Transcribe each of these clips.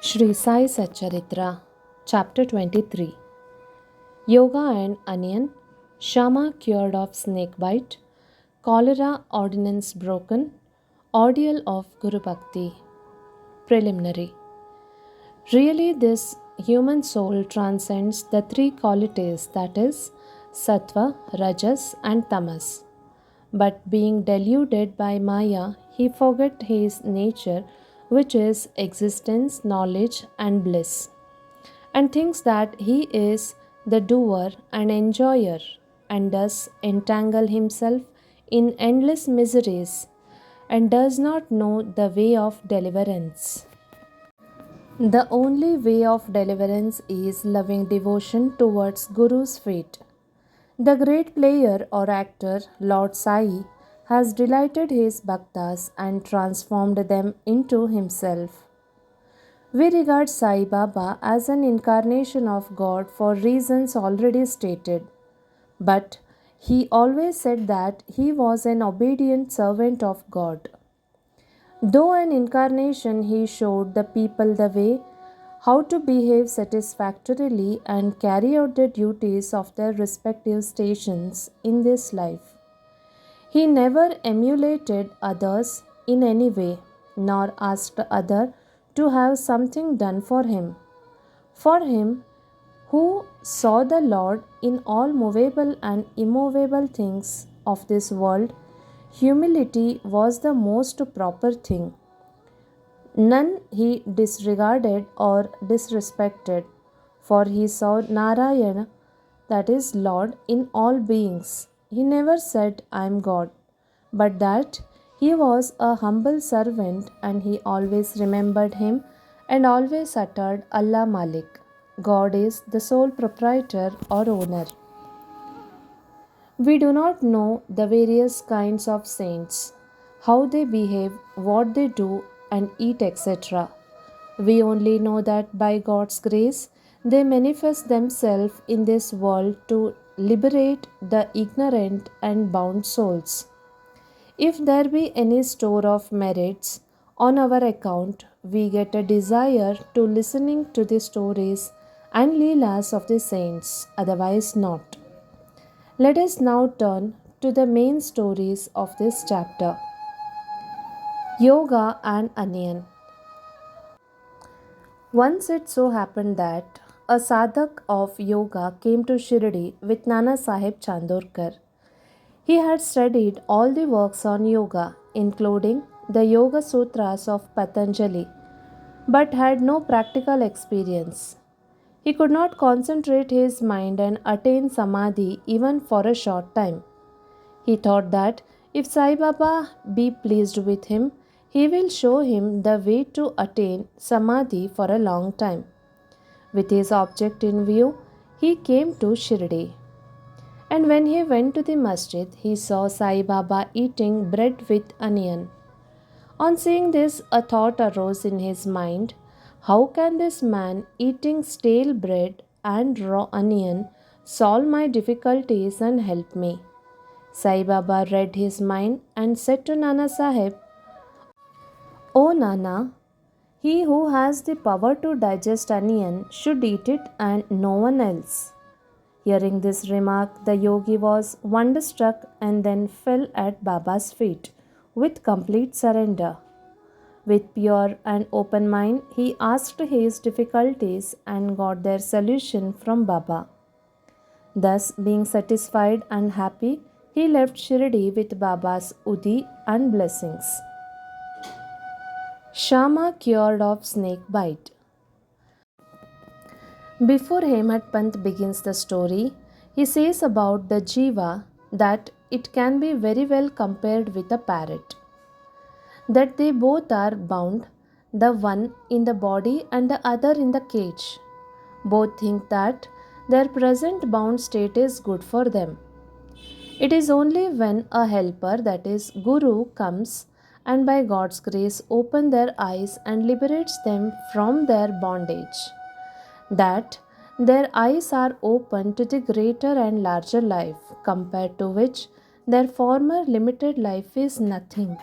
Shri Sai Satcharitra, Chapter 23. Yoga and Onion, Shama cured of snake bite, Cholera ordinance broken, Ordeal of Guru Bhakti. Preliminary. Really, this human soul transcends the three qualities, that is, Sattva, Rajas, and Tamas. But being deluded by Maya, he forgot his nature, which is existence, knowledge, and bliss, and thinks that he is the doer and enjoyer, and thus entangle himself in endless miseries, and does not know the way of deliverance. The only way of deliverance is loving devotion towards Guru's feet. The great player or actor, Lord Sai, has delighted his bhaktas and transformed them into himself. We regard Sai Baba as an incarnation of God for reasons already stated, but he always said that he was an obedient servant of God. Though an incarnation, he showed the people the way how to behave satisfactorily and carry out the duties of their respective stations in this life. He never emulated others in any way, nor asked other to have something done for him. For him, who saw the Lord in all movable and immovable things of this world, humility was the most proper thing. None he disregarded or disrespected, for he saw Narayana, that is Lord, in all beings. He never said, I am God, but that he was a humble servant, and he always remembered him and always uttered Allah Malik. God is the sole proprietor or owner. We do not know the various kinds of saints, how they behave, what they do and eat, etc. We only know that by God's grace they manifest themselves in this world to liberate the ignorant and bound souls. If there be any store of merits on our account, we get a desire to listening to the stories and leelas of the saints, otherwise not. Let us now turn to the main stories of this chapter. Yoga and Onion. Once it so happened that a sadhak of yoga came to Shirdi with Nana Sahib Chandorkar. He had studied all the works on yoga, including the Yoga Sutras of Patanjali, but had no practical experience. He could not concentrate his mind and attain samadhi even for a short time. He thought that if Sai Baba be pleased with him, he will show him the way to attain samadhi for a long time. With his object in view, he came to Shirdi. And when he went to the masjid, he saw Sai Baba eating bread with onion. On seeing this, a thought arose in his mind: how can this man eating stale bread and raw onion solve my difficulties and help me? Sai Baba read his mind and said to Nana Sahib, O Nana, he who has the power to digest onion should eat it and no one else. Hearing this remark, the yogi was wonderstruck and then fell at Baba's feet with complete surrender. With pure and open mind, he asked his difficulties and got their solution from Baba. Thus, being satisfied and happy, he left Shirdi with Baba's Udi and blessings. Shama cured of snake bite. Before Hemad Pant begins the story, he says about the jiva that it can be very well compared with a parrot, that they both are bound, the one in the body and the other in the cage. Both think that their present bound state is good for them. It is only when a helper, that is Guru, comes and by God's grace opens their eyes and liberates them from their bondage, that their eyes are open to the greater and larger life, compared to which their former limited life is nothing.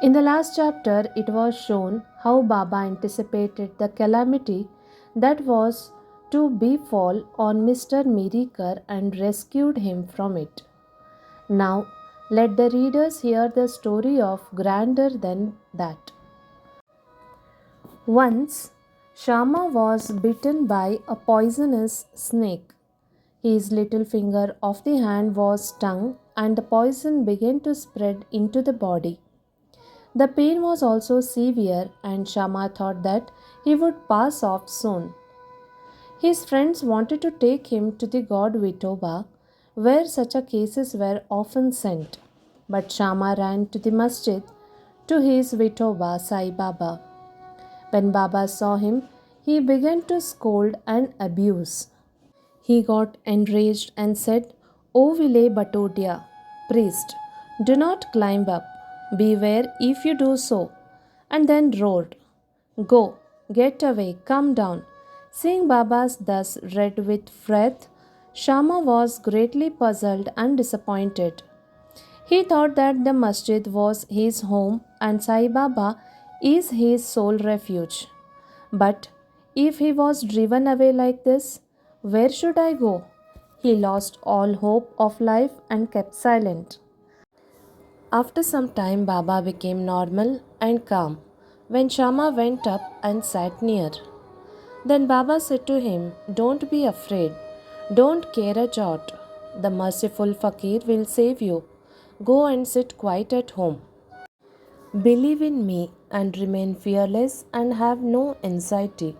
In the last chapter, it was shown how Baba anticipated the calamity that was to befall on Mr. Mirikar and rescued him from it. Now, let the readers hear the story of grander than that. Once, Shama was bitten by a poisonous snake. His little finger of the hand was stung, and the poison began to spread into the body. The pain was also severe, and Shama thought that he would pass off soon. His friends wanted to take him to the god Vitoba, where such a cases were often sent. But Shama ran to the masjid to his Vitoba Sai Baba. When Baba saw him, he began to scold and abuse. He got enraged and said, O Vile Batodia, priest, do not climb up. Beware if you do so. And then roared, Go, get away, come down. Seeing Babas thus red with wrath, Shama was greatly puzzled and disappointed. He thought that the masjid was his home and Sai Baba is his sole refuge. But if he was driven away like this, where should I go? He lost all hope of life and kept silent. After some time, Baba became normal and calm when Shama went up and sat near. Then Baba said to him, Don't be afraid. Don't care a jot. The merciful fakir will save you. Go and sit quiet at home. Believe in me and remain fearless and have no anxiety.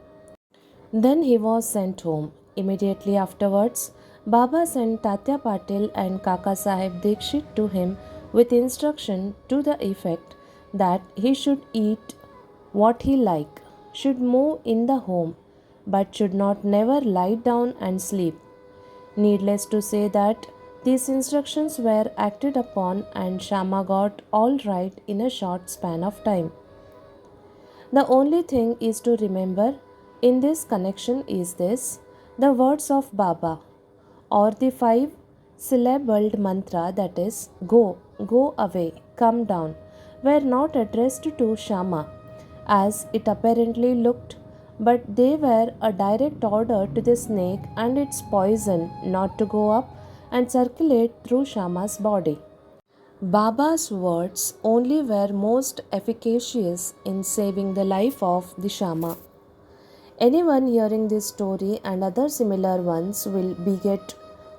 Then he was sent home. Immediately afterwards, Baba sent Tatya Patil and Kaka Sahib Dikshit to him with instruction to the effect that he should eat what he liked, should move in the home, but should not never lie down and sleep. Needless to say that these instructions were acted upon and Shama got all right in a short span of time. The only thing is to remember in this connection is this, the words of Baba or the 5 syllabled mantra, that is go, go away, come down, were not addressed to Shama as it apparently looked, but they were a direct order to the snake and its poison not to go up and circulate through Shama's body. Baba's words only were most efficacious in saving the life of the Shama. Anyone hearing this story and other similar ones will beget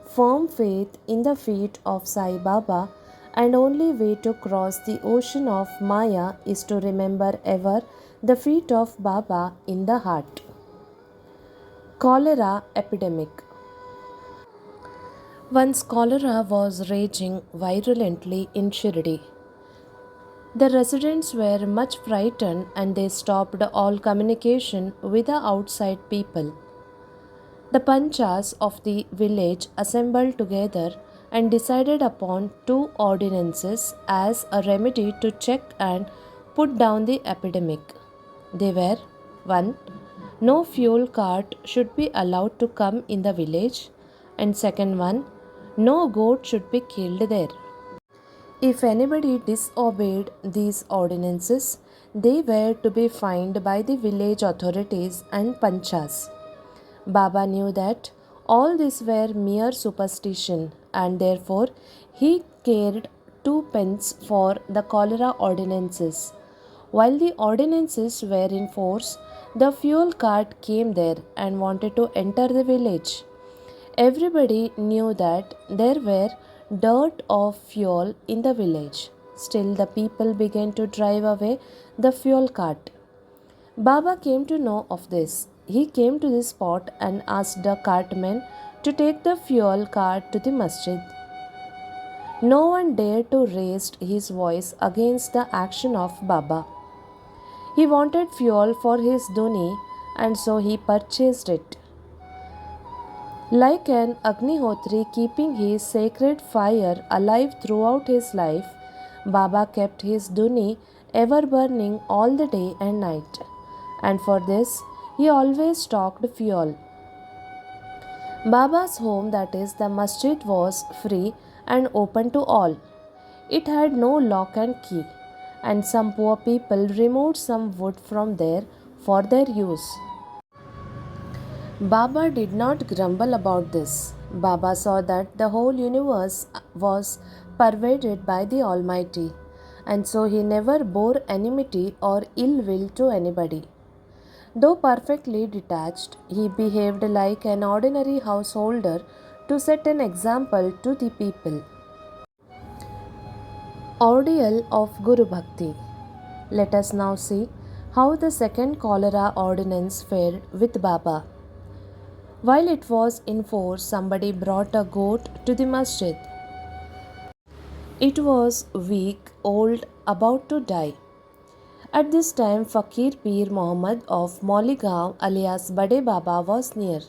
firm faith in the feet of Sai Baba, and only way to cross the ocean of Maya is to remember ever the feet of Baba in the heart. Cholera epidemic. Once cholera was raging virulently in Shirdi. The residents were much frightened and they stopped all communication with the outside people. The panchas of the village assembled together and decided upon 2 ordinances as a remedy to check and put down the epidemic. They were 1. No fuel cart should be allowed to come in the village, and second one, no goat should be killed there. If anybody disobeyed these ordinances, they were to be fined by the village authorities and panchas. Baba knew that all these were mere superstition, and therefore he cared 2 pence for the cholera ordinances. While the ordinances were in force, the fuel cart came there and wanted to enter the village. Everybody knew that there were dearth of fuel in the village. Still, the people began to drive away the fuel cart. Baba came to know of this. He came to the spot and asked the cartman to take the fuel cart to the masjid. No one dared to raise his voice against the action of Baba. He wanted fuel for his duni, and so he purchased it. Like an Agnihotri keeping his sacred fire alive throughout his life, Baba kept his duni ever burning all the day and night. And for this, he always stocked fuel. Baba's home, that is the masjid, was free and open to all. It had no lock and key, and some poor people removed some wood from there for their use. Baba did not grumble about this. Baba saw that the whole universe was pervaded by the Almighty, and so he never bore enmity or ill will to anybody. Though perfectly detached, he behaved like an ordinary householder to set an example to the people. Ordeal of Guru Bhakti. Let us now see how the second cholera ordinance fared with Baba. While it was in force, somebody brought a goat to the masjid. It was weak, old, about to die. At this time, Fakir Pir Muhammad of Mauligaon alias Bade Baba was near.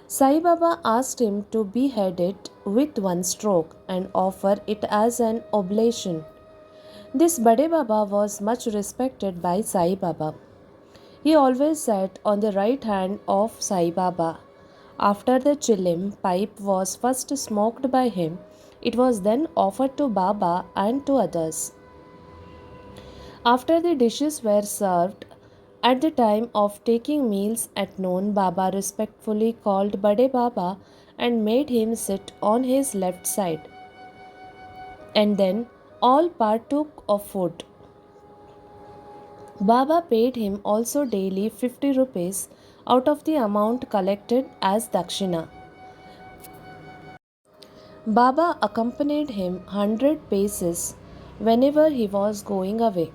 Sai Baba asked him to behead it with one stroke and offer it as an oblation. This Bade Baba was much respected by Sai Baba. He always sat on the right hand of Sai Baba. After the chilim pipe was first smoked by him, it was then offered to Baba and to others. After the dishes were served, at the time of taking meals at noon, Baba respectfully called Bade Baba and made him sit on his left side. And then all partook of food. Baba paid him also daily 50 rupees out of the amount collected as dakshina. Baba accompanied him 100 paces whenever he was going away.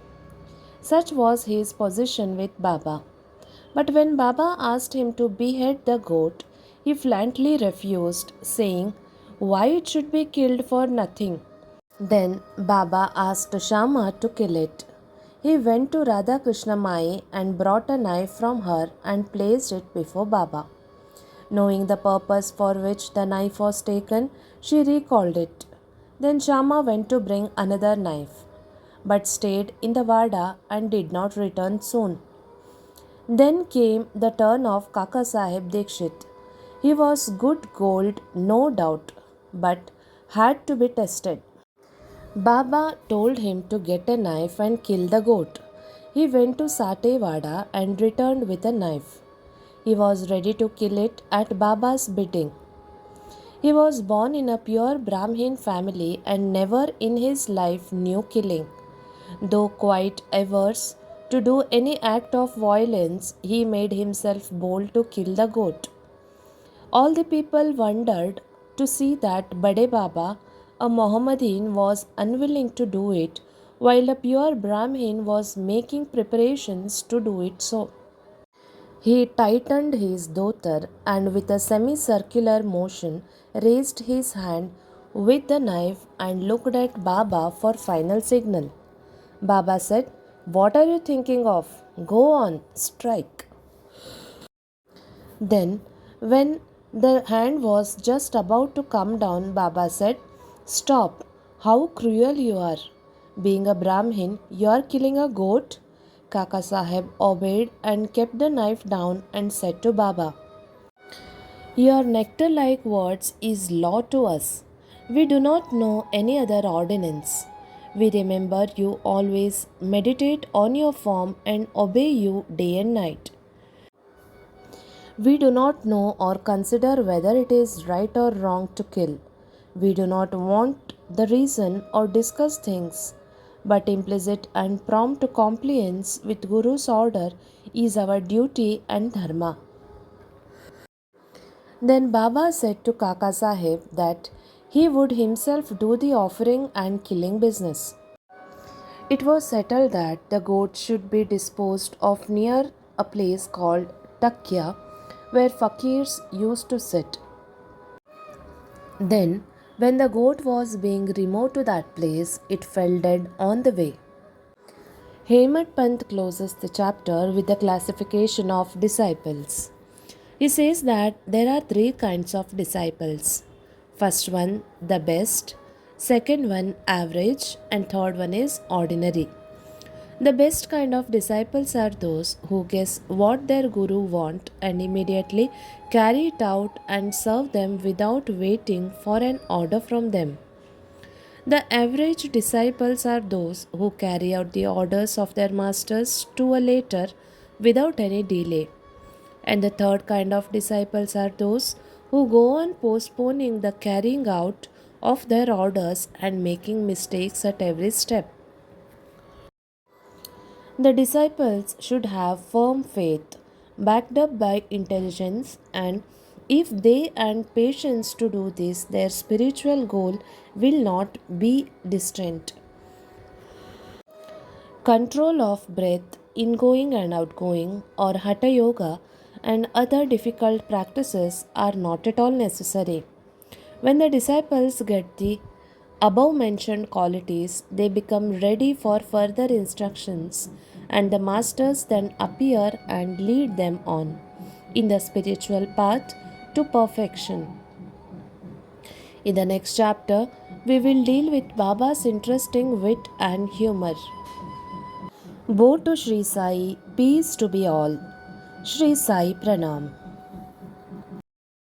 Such was his position with Baba. But when Baba asked him to behead the goat, he flatly refused, saying, "Why it should be killed for nothing?" Then Baba asked Shama to kill it. He went to Radha Krishna Mai and brought a knife from her and placed it before Baba. Knowing the purpose for which the knife was taken, she recalled it. Then Shama went to bring another knife, but stayed in the Vada and did not return soon. Then came the turn of Kaka Sahib Dikshit. He was good gold, no doubt, but had to be tested. Baba told him to get a knife and kill the goat. He went to Satewada and returned with a knife. He was ready to kill it at Baba's bidding. He was born in a pure Brahmin family and never in his life knew killing. Though quite averse to do any act of violence, he made himself bold to kill the goat. All the people wondered to see that Bade Baba, a Mohammedan, was unwilling to do it, while a pure Brahmin was making preparations to do it so. He tightened his dhotar and with a semicircular motion raised his hand with the knife and looked at Baba for final signal. Baba said, "What are you thinking of? Go on, strike." Then, when the hand was just about to come down, Baba said, "Stop, how cruel you are. Being a Brahmin, you are killing a goat." Kaka Sahib obeyed and kept the knife down and said to Baba, "Your nectar like words is law to us. We do not know any other ordinance. We remember you always, meditate on your form, and obey you day and night. We do not know or consider whether it is right or wrong to kill. We do not want the reason or discuss things, but implicit and prompt compliance with Guru's order is our duty and dharma." Then Baba said to Kaka Sahib that he would himself do the offering and killing business. It was settled that the goat should be disposed of near a place called Takya, where fakirs used to sit. Then, when the goat was being removed to that place, it fell dead on the way. Hemad Pant closes the chapter with the classification of disciples. He says that there are three kinds of disciples. First one, the best. Second one, average. And third one is ordinary. The best kind of disciples are those who guess what their guru want and immediately carry it out and serve them without waiting for an order from them. The average disciples are those who carry out the orders of their masters to a later without any delay. And the third kind of disciples are those who go on postponing the carrying out of their orders and making mistakes at every step. The disciples should have firm faith, backed up by intelligence, and if they and patience to do this, their spiritual goal will not be distant. Control of breath, ingoing and outgoing, or hatha yoga and other difficult practices are not at all necessary. When the disciples get the above mentioned qualities, they become ready for further instructions, and the masters then appear and lead them on in the spiritual path to perfection. In the next chapter, we will deal with Baba's interesting wit and humor. Woe to Shri Sai, peace to be all. Shri Sai Pranam.